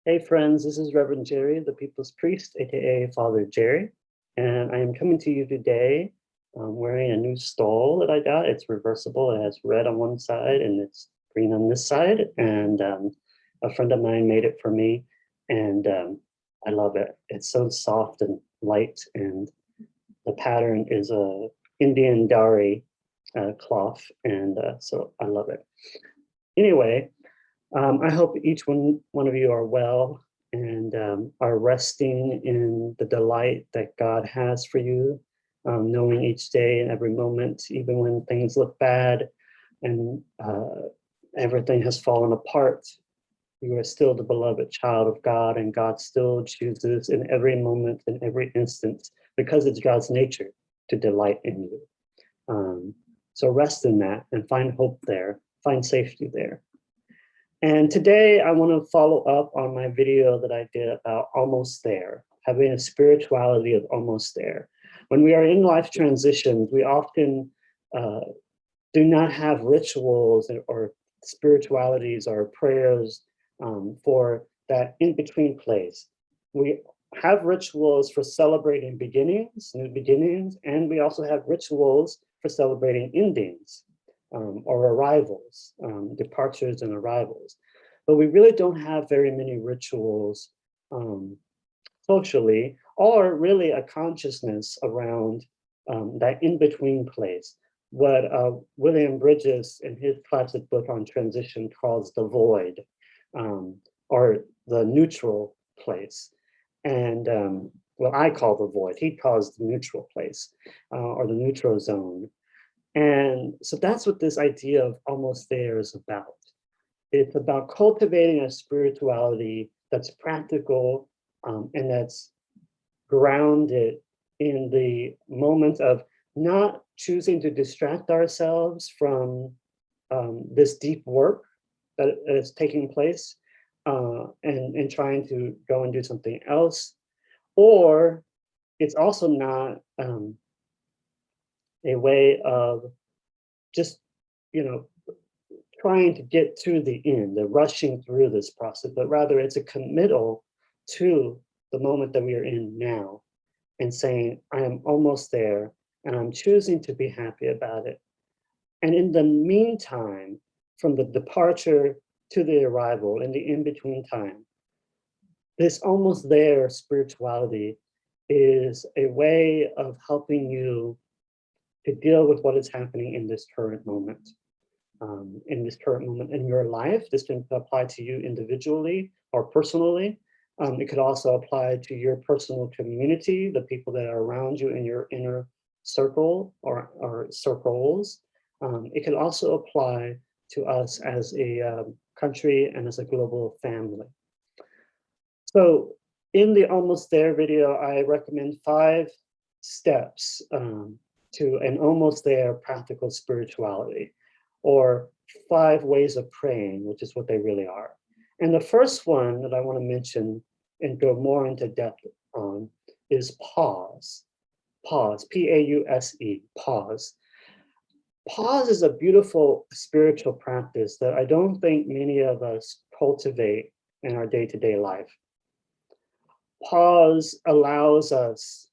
Hey friends, this is Reverend Jerry, the People's Priest, aka Father Jerry, and I am coming to you today wearing a new stole that I got. It's reversible. It has red on one side and it's green on this side, and a friend of mine made it for me, and I love it. It's so soft and light, and the pattern is a Indian dowry cloth, and so I love it. Anyway, I hope each one of you are well and are resting in the delight that God has for you, knowing each day and every moment, even when things look bad and everything has fallen apart, you are still the beloved child of God, and God still chooses in every moment, in every instant, because it's God's nature to delight in you. So rest in that and find hope there, find safety there. And today I want to follow up on my video that I did about almost there, having a spirituality of almost there. When we are in life transitions, we often do not have rituals or spiritualities or prayers for that in-between place. We have rituals for celebrating beginnings, new beginnings, and we also have rituals for celebrating endings or arrivals, departures and arrivals. But we really don't have very many rituals socially, or really a consciousness around that in-between place. What William Bridges in his classic book on transition calls the void, or the neutral place. And well, I call the void, he calls the neutral place, or the neutral zone. And so that's what this idea of almost there is about. It's about cultivating a spirituality that's practical and that's grounded in the moment of not choosing to distract ourselves from this deep work that is taking place and trying to go and do something else. Or it's also not a way of just, you know, trying to get to the end, the rushing through this process, but rather it's a committal to the moment that we are in now and saying, I am almost there and I'm choosing to be happy about it. And in the meantime, from the departure to the arrival, in the in-between time, this almost there spirituality is a way of helping you to deal with what is happening in this current moment. In this current moment in your life. This can apply to you individually or personally. It could also apply to your personal community, the people that are around you in your inner circle or circles. It could also apply to us as a country and as a global family. So in the Almost There video, I recommend 5 steps to an almost there practical spirituality, or 5 ways of praying, which is what they really are. And the first one that I want to mention and go more into depth on is pause. Pause, P-A-U-S-E, pause. Pause is a beautiful spiritual practice that I don't think many of us cultivate in our day-to-day life. Pause allows us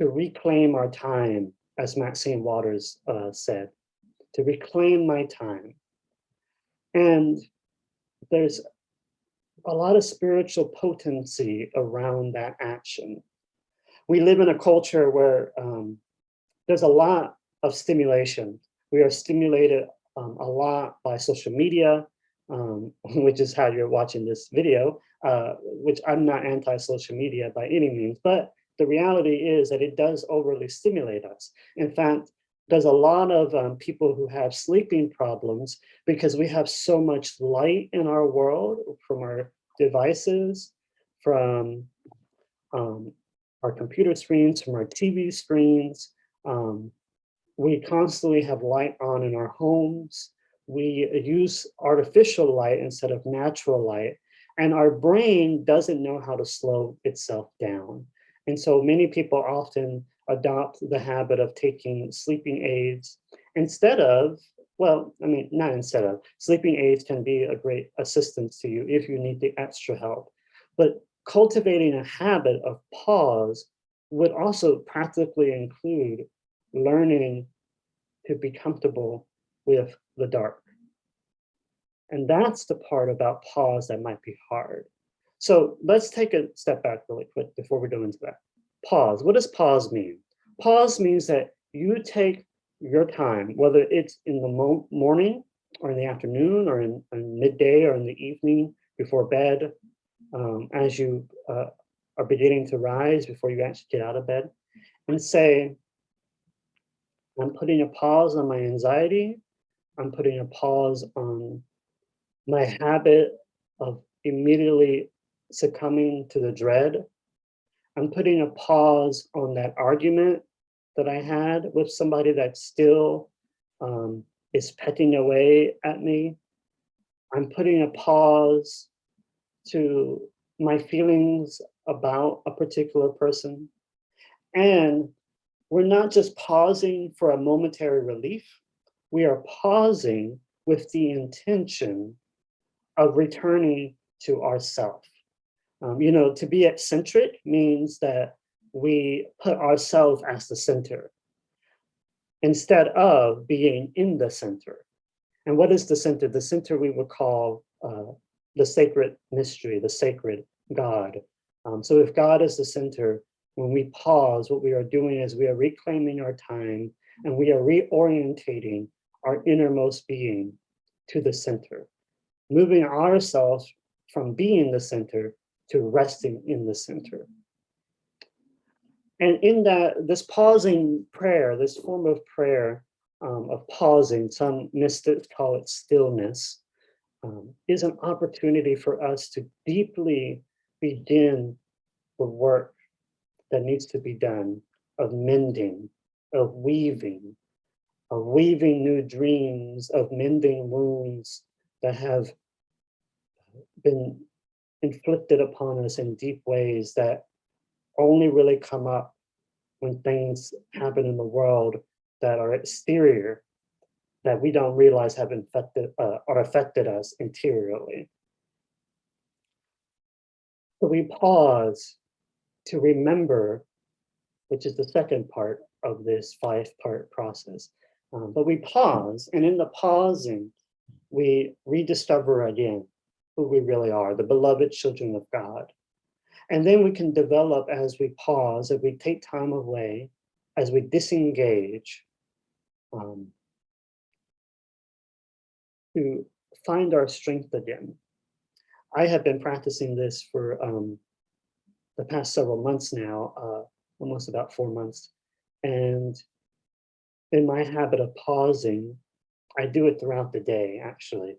to reclaim our time, as Maxine Waters said, to reclaim my time. And there's a lot of spiritual potency around that action. We live in a culture where there's a lot of stimulation. We are stimulated a lot by social media, which is how you're watching this video, which I'm not anti-social media by any means, but the reality is that it does overly stimulate us. In fact, there's a lot of people who have sleeping problems because we have so much light in our world from our devices, from our computer screens, from our TV screens. We constantly have light on in our homes. We use artificial light instead of natural light, and our brain doesn't know how to slow itself down. And so many people often adopt the habit of taking sleeping aids instead of, well, I mean, not instead of, sleeping aids can be a great assistance to you if you need the extra help. But cultivating a habit of pause would also practically include learning to be comfortable with the dark. And that's the part about pause that might be hard. So let's take a step back really quick before we go into that. Pause. What does pause mean? Pause means that you take your time, whether it's in the morning or in the afternoon or in midday or in the evening before bed, as you are beginning to rise before you actually get out of bed, and say, I'm putting a pause on my anxiety. I'm putting a pause on my habit of immediately succumbing to the dread. I'm putting a pause on that argument that I had with somebody that still is pecking away at me. I'm putting a pause to my feelings about a particular person. And we're not just pausing for a momentary relief, we are pausing with the intention of returning to ourself. To be eccentric means that we put ourselves as the center instead of being in the center. And what is the center? The center we would call the sacred mystery, the sacred God. So if God is the center, when we pause, what we are doing is we are reclaiming our time and we are reorientating our innermost being to the center, moving ourselves from being the center to resting in the center. And in this pausing prayer, this form of prayer of pausing, some mystics call it stillness, is an opportunity for us to deeply begin the work that needs to be done of mending, of weaving new dreams, of mending wounds that have been inflicted upon us in deep ways that only really come up when things happen in the world that are exterior, that we don't realize have infected or affected us interiorly. So we pause to remember, which is the second part of this 5-part process. But we pause, and in the pausing, we rediscover again who we really are, the beloved children of God. And then we can develop as we pause, as we take time away, as we disengage, to find our strength again. I have been practicing this for the past several months now, almost about 4 months. And in my habit of pausing, I do it throughout the day, actually,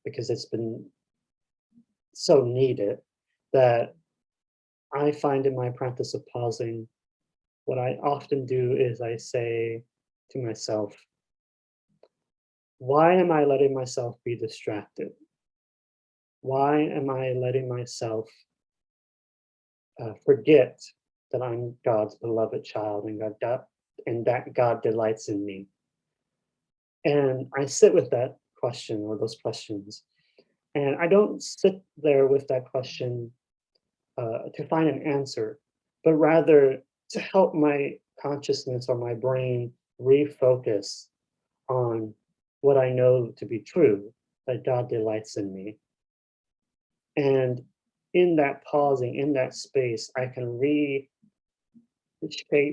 because it's been so needed that I find in my practice of pausing, what I often do is I say to myself, why am I letting myself be distracted? Why am I letting myself forget that I'm God's beloved child and that God delights in me? And I sit with that question or those questions. And I don't sit there with that question to find an answer, but rather to help my consciousness or my brain refocus on what I know to be true, that God delights in me. And in that pausing, in that space, I can reshape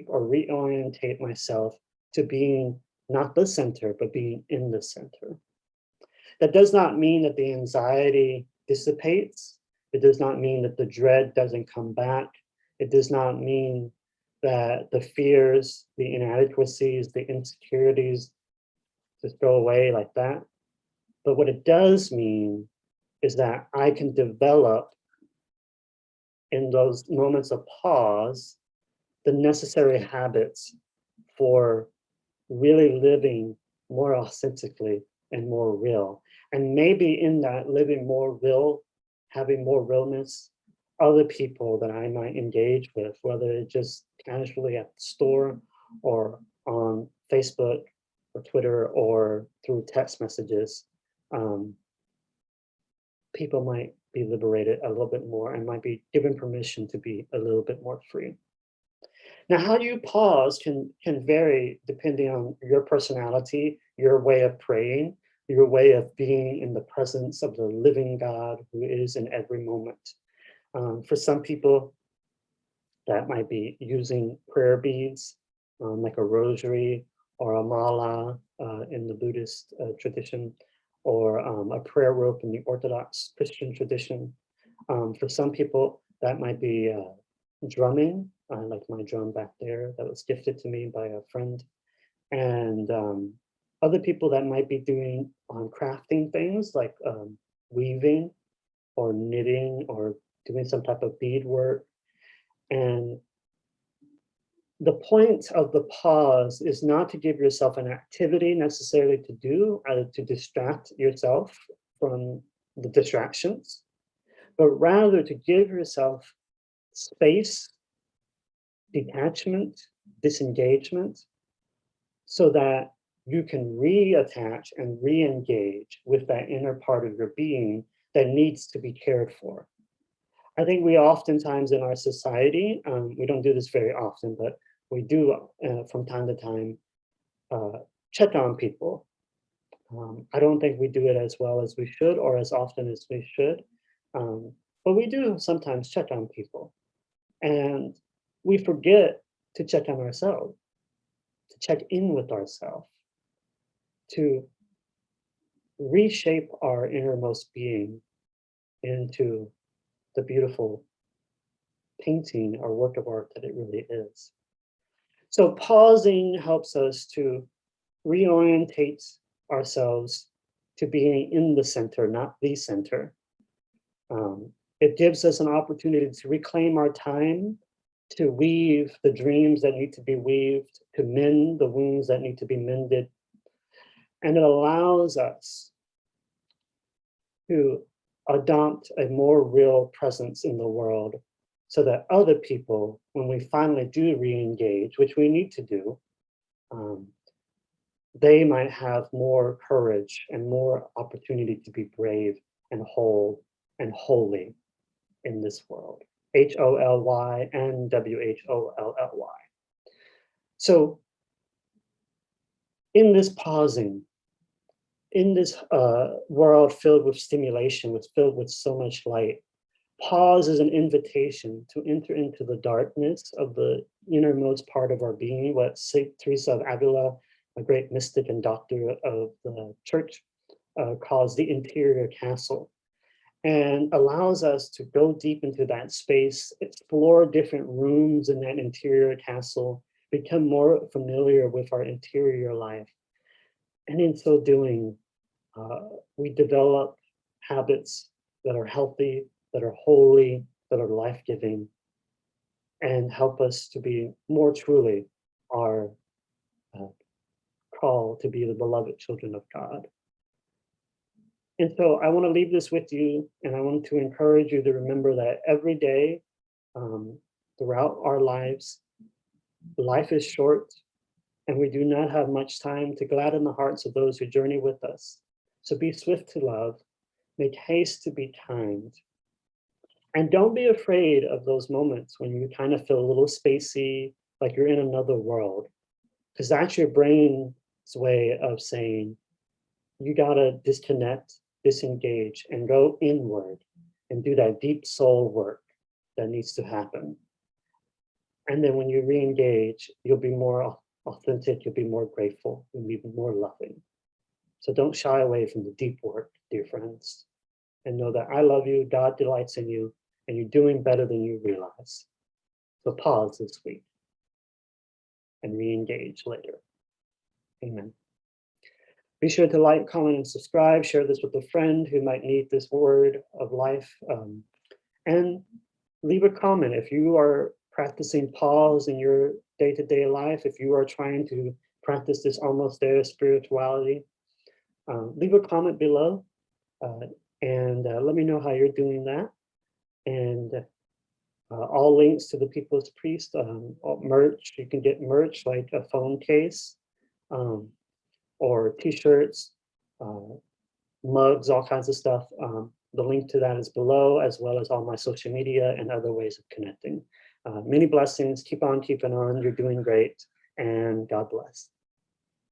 or reorientate myself to being not the center, but being in the center. That does not mean that the anxiety dissipates. It does not mean that the dread doesn't come back. It does not mean that the fears, the inadequacies, the insecurities just go away like that. But what it does mean is that I can develop in those moments of pause the necessary habits for really living more authentically and more real. And maybe in that living more real, having more realness, other people that I might engage with, whether it's just casually at the store or on Facebook or Twitter or through text messages, people might be liberated a little bit more and might be given permission to be a little bit more free. Now, how you pause can vary depending on your personality, your way of praying, your way of being in the presence of the living God who is in every moment. For some people, that might be using prayer beads, like a rosary or a mala in the Buddhist tradition, or a prayer rope in the Orthodox Christian tradition. For some people, that might be drumming, like my drum back there that was gifted to me by a friend. And other people that might be doing crafting things like weaving or knitting or doing some type of beadwork. And the point of the pause is not to give yourself an activity necessarily to do, to distract yourself from the distractions, but rather to give yourself space, detachment, disengagement, so that you can reattach and re-engage with that inner part of your being that needs to be cared for. I think we oftentimes in our society, we don't do this very often, but we do from time to time check on people. I don't think we do it as well as we should or as often as we should, but we do sometimes check on people. And we forget to check on ourselves, to check in with ourselves, to reshape our innermost being into the beautiful painting or work of art that it really is. So pausing helps us to reorientate ourselves to being in the center, not the center. It gives us an opportunity to reclaim our time, to weave the dreams that need to be weaved, to mend the wounds that need to be mended. And it allows us to adopt a more real presence in the world so that other people, when we finally do re-engage, which we need to do, they might have more courage and more opportunity to be brave and whole and holy in this world. Holy and WHOLLY. So in this pausing, in this world filled with stimulation, filled with so much light, pause is an invitation to enter into the darkness of the innermost part of our being, what Saint Teresa of Avila, a great mystic and doctor of the church, calls the interior castle, and allows us to go deep into that space, explore different rooms in that interior castle, become more familiar with our interior life. And in so doing, we develop habits that are healthy, that are holy, that are life-giving, and help us to be more truly our call to be the beloved children of God. And so I want to leave this with you, and I want to encourage you to remember that every day throughout our lives, life is short, and we do not have much time to gladden the hearts of those who journey with us. So be swift to love, make haste to be kind, and don't be afraid of those moments when you kind of feel a little spacey, like you're in another world, because that's your brain's way of saying, you gotta disconnect, disengage, and go inward and do that deep soul work that needs to happen. And then when you re-engage, you'll be more authentic, you'll be more grateful, you'll be more loving. So don't shy away from the deep work, dear friends, and know that I love you, God delights in you, and you're doing better than you realize. So pause this week and re-engage later. Amen. Be sure to like, comment, and subscribe. Share this with a friend who might need this word of life. And leave a comment if you are practicing pause in your day-to-day life, if you are trying to practice this almost there spirituality. Leave a comment below and let me know how you're doing that. And all links to the People's Priest, merch, you can get merch like a phone case, or t-shirts, mugs, all kinds of stuff The link to that is below, as well as all my social media and other ways of connecting. Many blessings. Keep on keeping on. You're doing great. And God bless.